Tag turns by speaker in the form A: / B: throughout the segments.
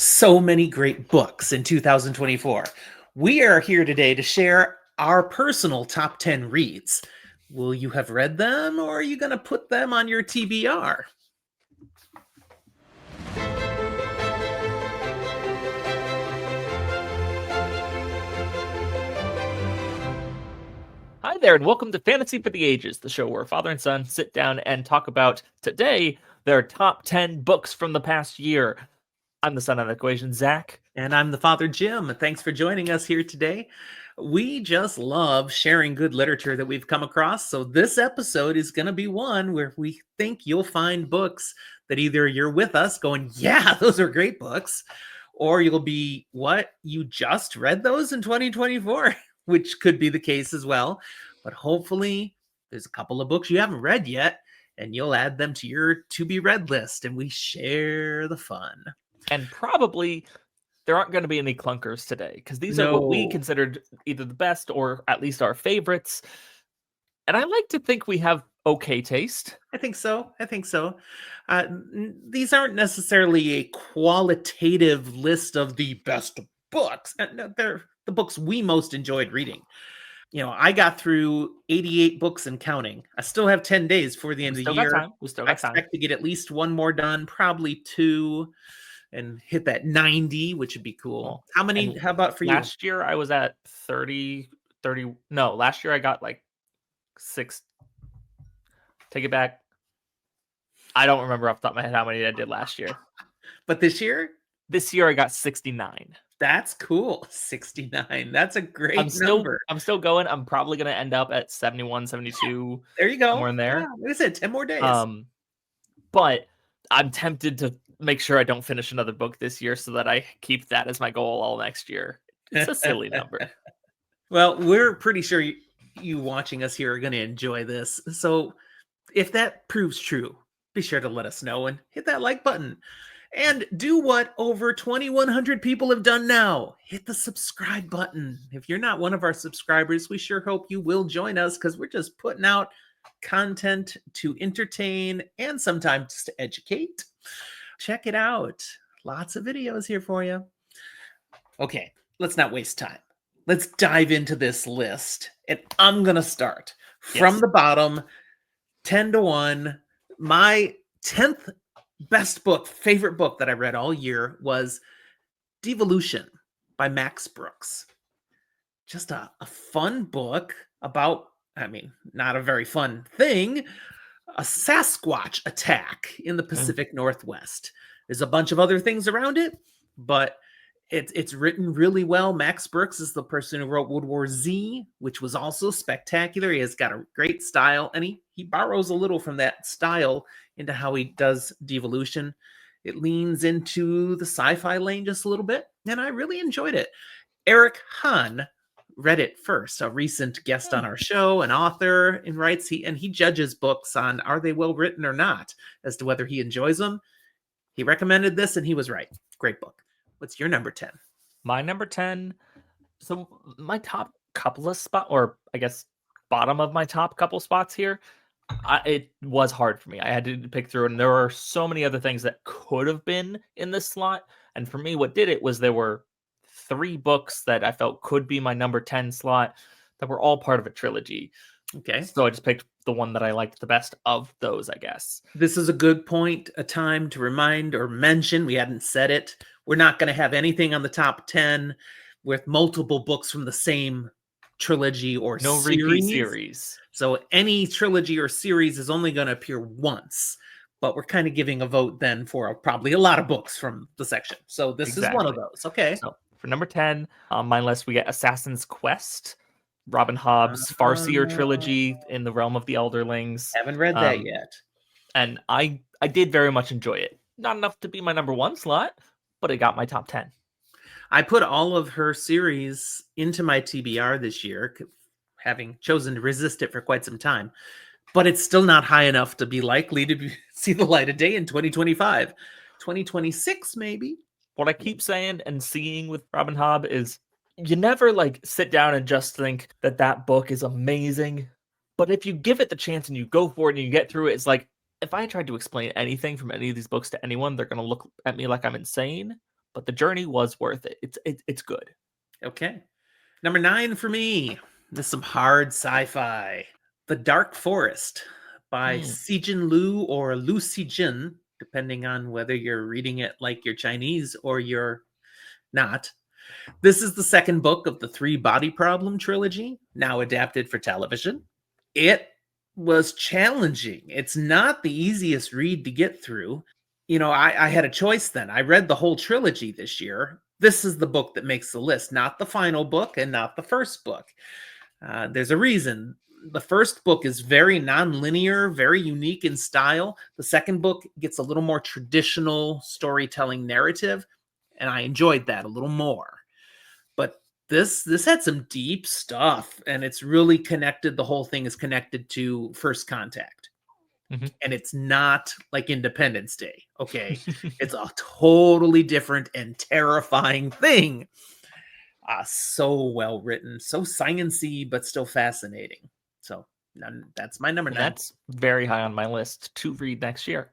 A: So many great books in 2024. We are here today to share our personal top 10 reads. Will you have read them or are you going to put them on your TBR?
B: Hi there, and welcome to Fantasy for the Ages, the show where father and son sit down and talk about today their top 10 books from the past year. I'm the son of the equation, Zach.
A: And I'm the father, Jim. Thanks for joining us here today. We just love sharing good literature that we've come across. So, this episode is going to be one where we think you'll find books that either you're with us going, yeah, those are great books, or you'll be, what? You just read those in 2024, which could be the case as well. But hopefully, there's a couple of books you haven't read yet, and you'll add them to your to be read list, and we share the fun.
B: And probably there aren't going to be any clunkers today because these are what we
A: No.
B: considered either the best or at least our favorites. And I like to think we have okay taste.
A: I think so. I think so. These aren't necessarily a qualitative list of the best books. No, they're the books we most enjoyed reading. I got through 88 books and counting. I still have 10 days before the
B: We
A: end of the
B: still got
A: year.
B: time. We still
A: I
B: got time.
A: expect to get at least one more done, probably two, and hit that 90, which would be cool.
B: Well,
A: How many?
B: and
A: How about for you?
B: last year I was at 30. No, last year I got like 6. Take it back. I don't remember off the top of my head how many I did last year.
A: But this year,
B: This year I got 69.
A: that's cool. 69. That's a great number.
B: I'm still going. I'm probably going to end up at 71, 72,
A: There you go.
B: somewhere in
A: Yeah,
B: there.
A: like I said, 10 more days.
B: But I'm tempted to make sure I don't finish another book this year so that I keep that as my goal all next year. It's a silly number.
A: Well, we're pretty sure you watching us here are going to enjoy this. So if that proves true, be sure to let us know and hit that like button. And do what over 2,100 people have done now. Hit the subscribe button. If you're not one of our subscribers, we sure hope you will join us because we're just putting out content to entertain and sometimes to educate. Check it out. Lots of videos here for you. Okay, let's not waste time. Let's dive into this list. And I'm going to start from
B: Yes.
A: the bottom, 10 to 1. My 10th best book, favorite book that I read all year was Devolution by Max Brooks. Just a fun book about, not a very fun thing, a Sasquatch attack in the Pacific Northwest. There's a bunch of other things around it, but it's written really well. Max Brooks is the person who wrote World War Z, which was also spectacular. He has got a great style, and he borrows a little from that style into how he does Devolution. It leans into the sci-fi lane just a little bit, and I really enjoyed it. Eric Hahn read it first, a recent guest on our show, an author, and writes he judges books on are they well written or not as to whether he enjoys them. He recommended this, and he was right. Great book. What's your number 10?
B: My number 10. So my top couple of spots, or I guess bottom of my top couple spots here, it was hard for me. I had to pick through, and there are so many other things that could have been in this slot. And for me, what did it was there were 3 books that I felt could be my number 10 slot that were all part of a trilogy.
A: Okay.
B: So I just picked the one that I liked the best of those, I guess.
A: This is a good point, a time to remind or mention, we hadn't said it, we're not going to have anything on the top 10 with multiple books from the same trilogy or
B: No
A: series.
B: repeat series.
A: So any trilogy or series is only going to appear once, but we're kind of giving a vote then for probably a lot of books from the section. So this is one of those. Okay.
B: So for number 10 on my list, we get Assassin's Quest, Robin Hobb's Farseer trilogy in the realm of the Elderlings.
A: Haven't read that yet.
B: And I did very much enjoy it. Not enough to be my number 1 slot, but it got my top 10.
A: I put all of her series into my TBR this year, having chosen to resist it for quite some time. But it's still not high enough to be likely to see the light of day in 2025. 2026, maybe.
B: What I keep saying and seeing with Robin Hobb is you never sit down and just think that that book is amazing. But if you give it the chance and you go for it and you get through it, it's like, if I tried to explain anything from any of these books to anyone, they're going to look at me like I'm insane. but the journey was worth it. It's good.
A: Okay. Number 9 for me. This is some hard sci-fi. The Dark Forest by
B: Hmm.
A: Sijin Liu or Lu Sijin, depending on whether you're reading it like you're Chinese or you're not. This is the second book of the Three Body Problem trilogy, now adapted for television. It was challenging. It's not the easiest read to get through. I had a choice then. I read the whole trilogy this year. This is the book that makes the list, not the final book and not the first book. There's a reason. The first book is very non-linear, very unique in style. The second book gets a little more traditional storytelling narrative, and I enjoyed that a little more. But this had some deep stuff, and it's really connected. The whole thing is connected to First Contact.
B: Mhm.
A: And it's not like Independence Day, okay? It's a totally different and terrifying thing. So well written, so sciency, but still fascinating. So that's my number
B: And
A: 9.
B: that's very high on my list to read next year.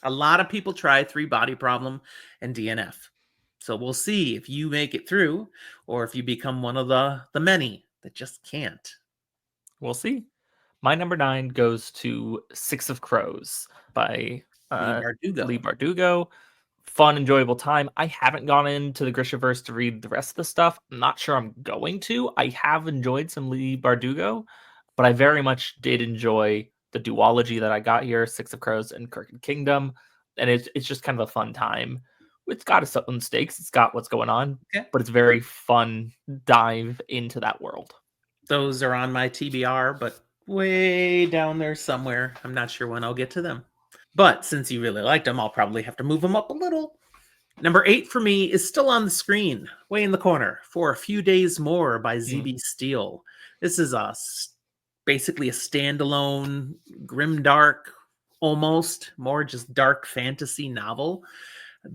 A: A lot of people try Three Body Problem and DNF. So we'll see if you make it through or if you become one of the many that just can't.
B: We'll see. My number 9 goes to Six of Crows by
A: Lee
B: Lee
A: Bardugo.
B: Bardugo. Fun, enjoyable time. I haven't gone into the Grishaverse to read the rest of the stuff. I'm not sure I'm going to. I have enjoyed some Lee Bardugo, but I very much did enjoy the duology that I got here, Six of Crows and Crooked Kingdom. And it's just kind of a fun time. It's got its own stakes. It's got what's going on,
A: Okay.
B: but it's very fun dive into that world.
A: Those are on my TBR, but way down there somewhere. I'm not sure when I'll get to them. But since you really liked them, I'll probably have to move them up a little. Number 8 for me is still on the screen, way in the corner, For a Few Days More by ZB Steele. This is basically a standalone, grimdark, almost more just dark fantasy novel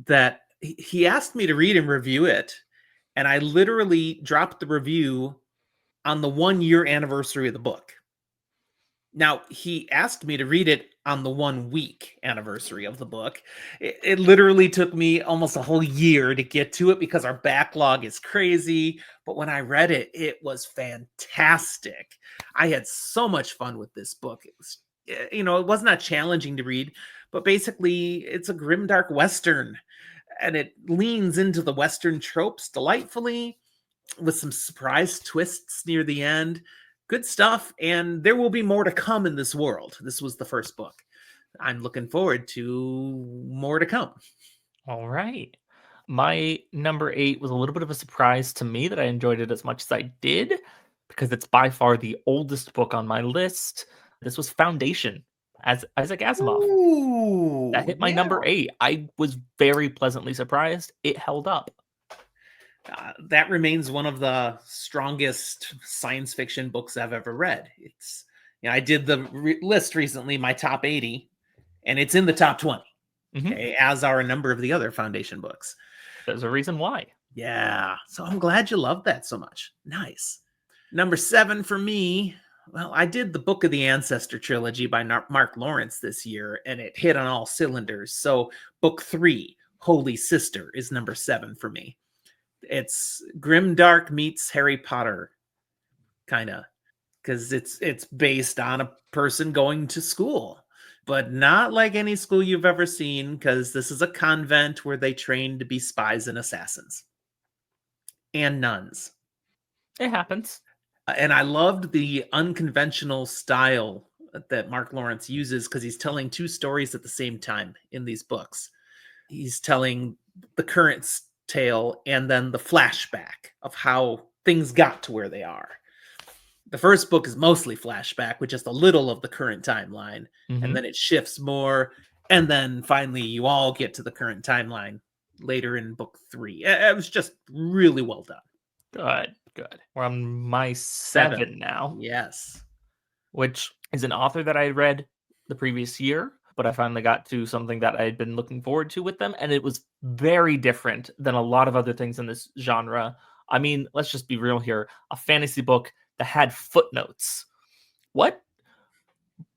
A: that he asked me to read and review it. And I literally dropped the review on the 1-year anniversary of the book. Now, he asked me to read it on the 1-week anniversary of the book. It literally took me almost a whole year to get to it because our backlog is crazy. But when I read it, it was fantastic. I had so much fun with this book. It was not challenging to read, but basically it's a grimdark Western, and it leans into the Western tropes delightfully with some surprise twists near the end. Good stuff, and there will be more to come in this world. This was the first book. I'm looking forward to more to come.
B: All right. My number 8 was a little bit of a surprise to me that I enjoyed it as much as I did because it's by far the oldest book on my list. This was Foundation as Isaac Asimov. That
A: Ooh,
B: hit my
A: yeah.
B: number 8. I was very pleasantly surprised. It held up.
A: That remains one of the strongest science fiction books I've ever read. I did the list recently, my top 80, and it's in the top 20. Okay, as are a number of the other Foundation books.
B: There's a reason why.
A: Yeah, so I'm glad you love that so much. Nice. Number 7 for me. Well, I did the Book of the Ancestor trilogy by Mark Lawrence this year, and it hit on all cylinders. So, book 3, Holy Sister, is number 7 for me. It's grimdark meets Harry Potter, kind of, because it's based on a person going to school, but not like any school you've ever seen, because this is a convent where they train to be spies and assassins and nuns.
B: It happens.
A: And I loved the unconventional style that Mark Lawrence uses because he's telling 2 stories at the same time in these books. He's telling the current tale and then the flashback of how things got to where they are. The first book is mostly flashback with just a little of the current timeline, and then it shifts more, and then finally you all get to the current timeline later in book 3. It was just really well done.
B: Good. We're on my 7 now.
A: Yes.
B: Which is an author that I read the previous year, but I finally got to something that I had been looking forward to with them, and it was very different than a lot of other things in this genre. I mean, let's just be real here. A fantasy book that had footnotes. What?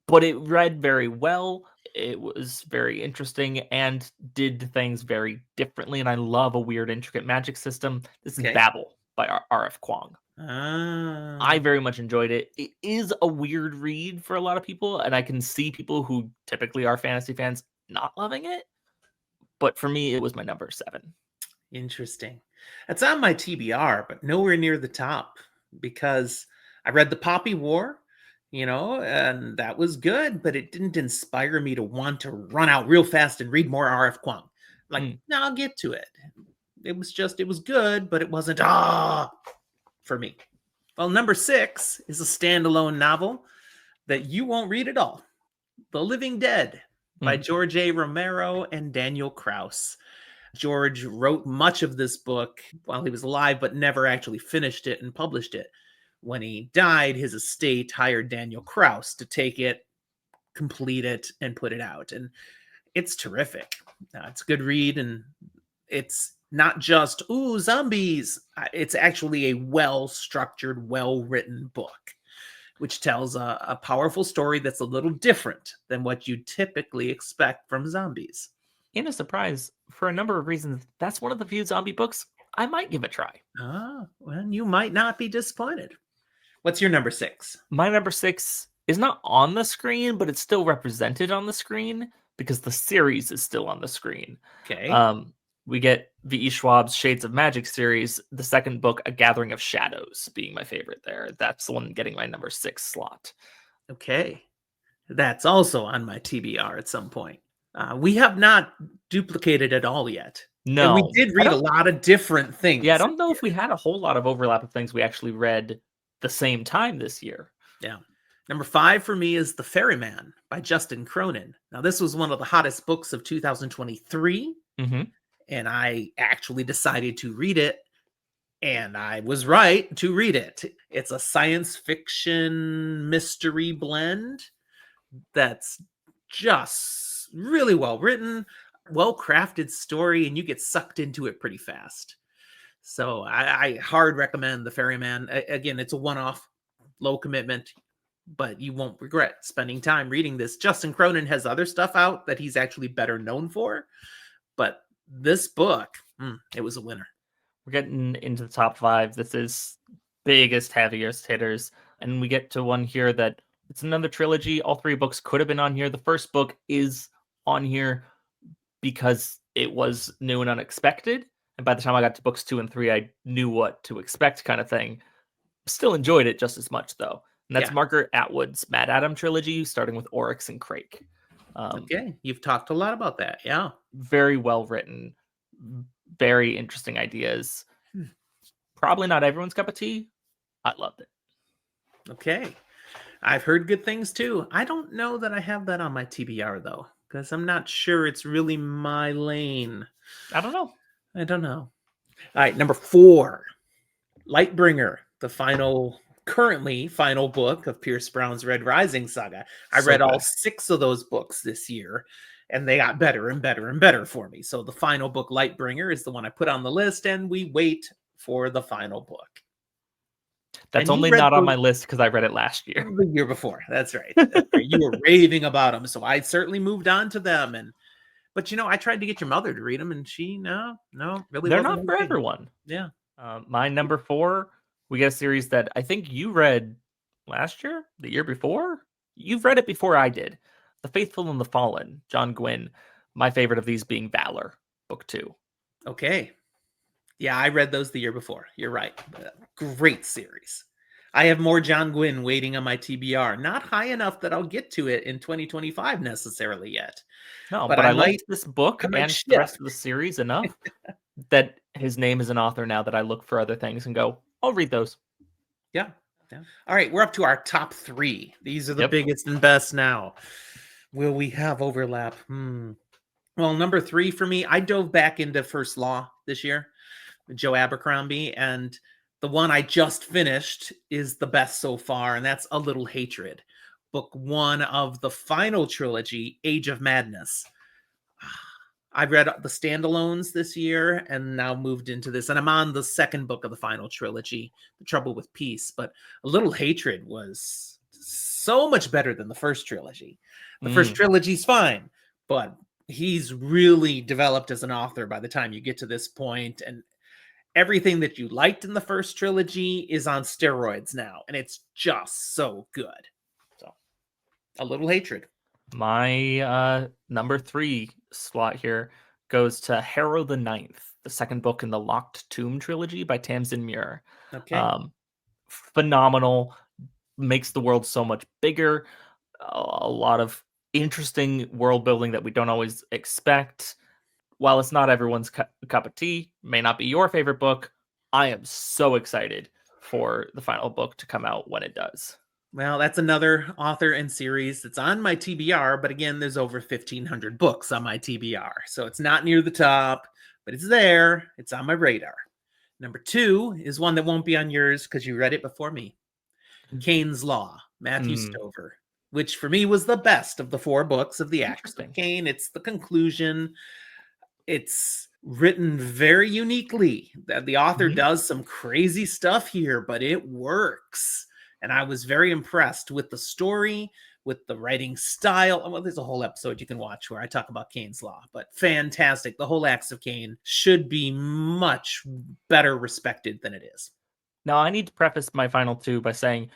B: But it read very well. It was very interesting and did things very differently. And I love a weird, intricate magic system. This is
A: Okay.
B: Babel by R.F. Kuang.
A: Ah,
B: I very much enjoyed it. It is a weird read for a lot of people, and I can see people who typically are fantasy fans not loving it. But for me, it was my number 7.
A: interesting. It's on my TBR, but nowhere near the top because I read The Poppy War, and that was good, but it didn't inspire me to want to run out real fast and read more R.F. Kuang. Like,
B: Mm.
A: no, I'll get to it. It was good, but it wasn't for me. Well, number 6 is a standalone novel that you won't read at all. The Living Dead by
B: Mm.
A: George A. Romero and Daniel Krauss. George wrote much of this book while he was alive, but never actually finished it and published it. When he died, his estate hired Daniel Krauss to take it, complete it, and put it out. And it's terrific. It's a good read, and it's not just, ooh, zombies. It's actually a well-structured, well-written book, which tells a powerful story that's a little different than what you typically expect from zombies.
B: In a surprise, for a number of reasons, that's one of the few zombie books I might give a try.
A: Ah, well, you might not be disappointed. What's your number 6?
B: My number 6 is not on the screen, but it's still represented on the screen because the series is still on the screen.
A: Okay.
B: Um, we get V.E. Schwab's Shades of Magic series, the second book, A Gathering of Shadows, being my favorite there. That's the one getting my number 6 slot.
A: Okay. That's also on my TBR at some point. We have not duplicated it all yet. And we
B: No,
A: did
B: I
A: read a
B: don't.
A: lot of different
B: Yeah, I
A: things.
B: don't know if we had a whole lot of overlap of things we actually read the same time this year.
A: Yeah. Number 5 for me is The Ferryman by Justin Cronin. Now, this was one of the hottest books of 2023,
B: Mm-hmm.
A: and I actually decided to read it, and I was right to read it. It's a science fiction mystery blend that's just really well written, well crafted story, and you get sucked into it pretty fast. So I hard recommend The Ferryman. Again, it's a one off, low commitment, but you won't regret spending time reading this. Justin Cronin has other stuff out that he's actually better known for, but this book, it was a winner.
B: We're getting into the top 5. This is biggest, heaviest hitters. And we get to one here that it's another trilogy. All 3 books could have been on here. The first book is on here because it was new and unexpected. And by the time I got to books 2 and 3, I knew what to expect, kind of thing. Still enjoyed it just as much, though. And that's
A: Yeah.
B: Margaret Atwood's Mad Adam trilogy, starting with Oryx and Crake.
A: Okay. You've talked a lot about that. Yeah.
B: Very well written, very interesting ideas.
A: Hmm.
B: Probably not everyone's cup of tea. I loved it.
A: Okay. I've heard good things too. I don't know that I have that on my TBR though, because I'm not sure it's really my lane.
B: I don't know.
A: I don't know. All right, number 4, Lightbringer, the currently final book of Pierce Brown's Red Rising saga. I
B: So
A: read all
B: good.
A: 6 of those books this year, and they got better and better and better for me. So the final book, Lightbringer, is the one I put on the list, and we wait for the final book.
B: That's
A: And you
B: only
A: read
B: not on
A: those
B: my list because I read it last year.
A: the year before. That's right. That's right. You were raving about them, so I certainly moved on to them. But I tried to get your mother to read them, and she no, really
B: They're
A: wasn't
B: not
A: her
B: for
A: thing.
B: everyone.
A: Yeah.
B: My number 4, we get a series that I think you read last year, the year before. You've read it before I did. The Faithful and the Fallen, John Gwynne. My favorite of these being Valor, book 2.
A: Okay. Yeah, I read those the year before. You're right. Great series. I have more John Gwynne waiting on my TBR. Not high enough that I'll get to it in 2025 necessarily yet.
B: No,
A: But
B: but
A: I
B: I
A: might
B: liked this book
A: I might
B: and the rest
A: shift.
B: of the series enough that his name is an author now that I look for other things and go, I'll read those.
A: Yeah. Yeah. All right, we're up to our top 3. These are the
B: Yep.
A: biggest and best now. Will we have overlap? Well, number 3 for me, I dove back into First Law this year, Joe Abercrombie, and the one I just finished is the best so far, and that's A Little Hatred, book 1 of the final trilogy, Age of Madness. I read the standalones this year and now moved into this, and I'm on the second book of the final trilogy, The Trouble with Peace. But A Little Hatred was so much better than the first trilogy. The first
B: Mm.
A: trilogy's fine, but he's really developed as an author by the time you get to this point, and everything that you liked in the first trilogy is on steroids now, and it's just so good. So, a little hatred.
B: My number 3 slot here goes to Harrow the Ninth, the second book in the Locked Tomb trilogy by Tamsin Muir.
A: Okay.
B: Um, Phenomenal, makes the world so much bigger. A lot of interesting world building that we don't always expect. While it's not everyone's cup of tea, may not be your favorite book, I am so excited for the final book to come out when it does.
A: Well, that's another author and series that's on my TBR, but again, there's over 1,500 books on my TBR. So it's not near the top, but it's there. It's on my radar. Number 2 is one that won't be on yours because you read it before me. Cain's Law, Matthew
B: Mm,
A: Stover, which for me was the best of the 4 books of the Acts of
B: interesting.
A: Cain. It's the conclusion. It's written very uniquely. The author
B: Mhm.
A: does some crazy stuff here, but it works. And I was very impressed with the story, with the writing style. Well, there's a whole episode you can watch where I talk about Cain's Law, but fantastic. The whole Acts of Cain should be much better respected than it is.
B: Now, I need to preface my final 2 by saying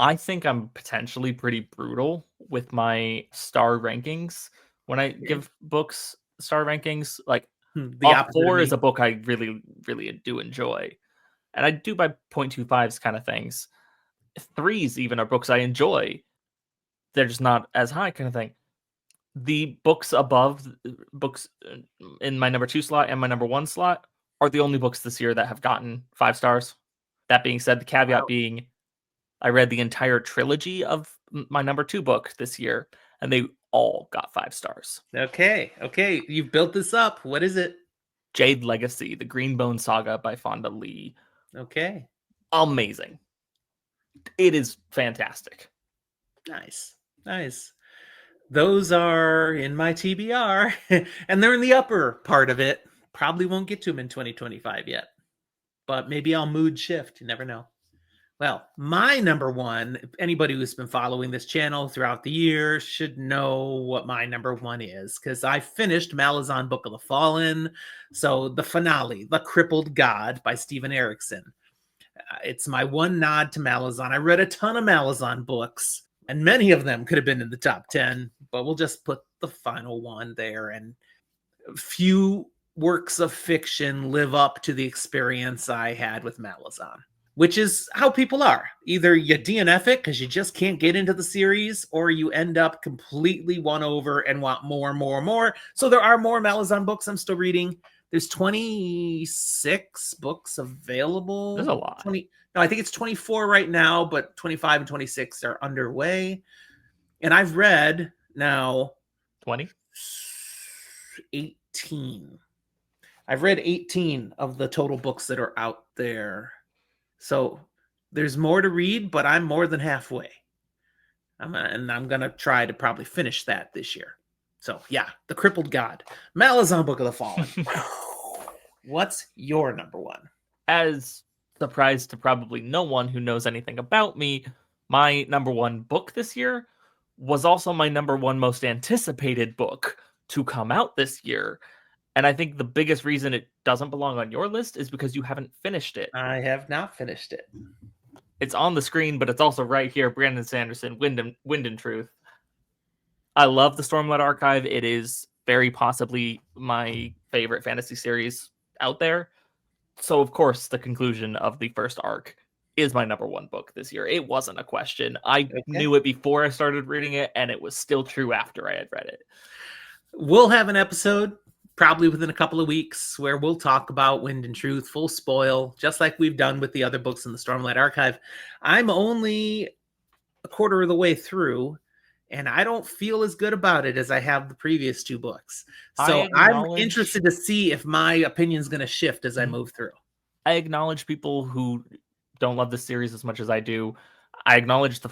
B: I think I'm potentially pretty brutal with my star rankings. When I
A: Okay.
B: give books star rankings, like
A: The
B: a
A: opposite of
B: 4 is
A: me.
B: a book I really, really do enjoy. And I do by 0.25s kind of things. 3s even are books I enjoy. They're just not as high kind of thing. The books above books in my number 2 slot and my number 1 slot are the only books this year that have gotten 5 stars. That being said, the caveat
A: Wow.
B: being I read the entire trilogy of my number 2 book this year, and they all got 5 stars.
A: Okay. Okay. You've built this up. What is it?
B: Jade Legacy, the Greenbone Saga by Fonda Lee.
A: Okay.
B: Amazing. It is fantastic.
A: Nice. Nice. Those are in my TBR, and they're in the upper part of it. Probably won't get to them in 2025 yet, but maybe I'll mood shift. You never know. Well, my number one, anybody who's been following this channel throughout the year should know what my number one is because I finished Malazan Book of the Fallen. So the finale, The Crippled God by Stephen Erickson. It's my one nod to Malazan. I read a ton of Malazan books, and many of them could have been in the top 10, but we'll just put the final one there. And few works of fiction live up to the experience I had with Malazan, which is how people are. Either you DNF it because you just can't get into the series, or you end up completely won over and want more and more and more. So there are more Malazan books I'm still reading. There's 26 books available.
B: There's a lot.
A: 20. No, I think it's 24 right now, but 25 and 26 are underway. And I've read now
B: 20?
A: 18. I've read 18 of the total books that are out there. So there's more to read, but I'm more than halfway. And I'm going to try to probably finish that this year. So yeah, The Crippled God, Malazan Book of the Fallen. What's your number one?
B: As surprised to probably no one who knows anything about me, my number 1 book this year was also my number 1 most anticipated book to come out this year. And I think the biggest reason it doesn't belong on your list is because you haven't finished it.
A: I have not finished it.
B: It's on the screen, but it's also right here. Brandon Sanderson, Wind and Truth. I love the Stormlight Archive. It is very possibly my favorite fantasy series out there. So, of course, the conclusion of the first arc is my number 1 book this year. It wasn't a question. I
A: Okay.
B: knew it before I started reading it, and it was still true after I had read it.
A: We'll have an episode probably within a couple of weeks where we'll talk about Wind and Truth, full spoil, just like we've done with the other books in the Stormlight Archive. I'm only a quarter of the way through, and I don't feel as good about it as I have the previous 2 books. So I'm interested to see if my opinion's going to shift as I move through.
B: I acknowledge people who don't love this series as much as I do. I acknowledge the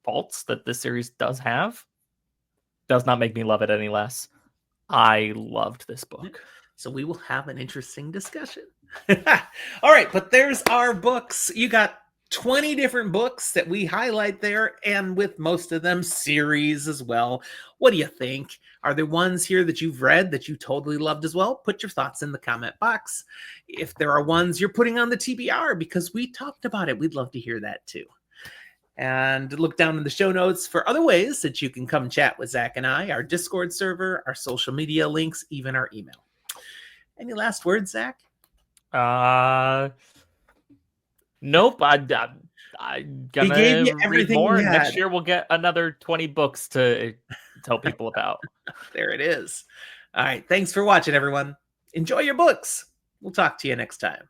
B: faults that this series does have. Does not make me love it any less. I loved this book.
A: So we will have an interesting discussion. All right, but there's our books. You got 20 different books that we highlight there, and with most of them series as well. What do you think? Are there ones here that you've read that you totally loved as well? Put your thoughts in the comment box. If there are ones you're putting on the TBR because we talked about it, we'd love to hear that too. And look down in the show notes for other ways that you can come chat with Zach and I, our Discord server, our social media links, even our email. Any last words, Zach?
B: Nope. I'm
A: He gave
B: gonna
A: you
B: read
A: everything
B: more,
A: he
B: and next
A: had.
B: year we'll get another 20 books to tell people about.
A: There it is. All right. Thanks for watching, everyone. Enjoy your books. We'll talk to you next time.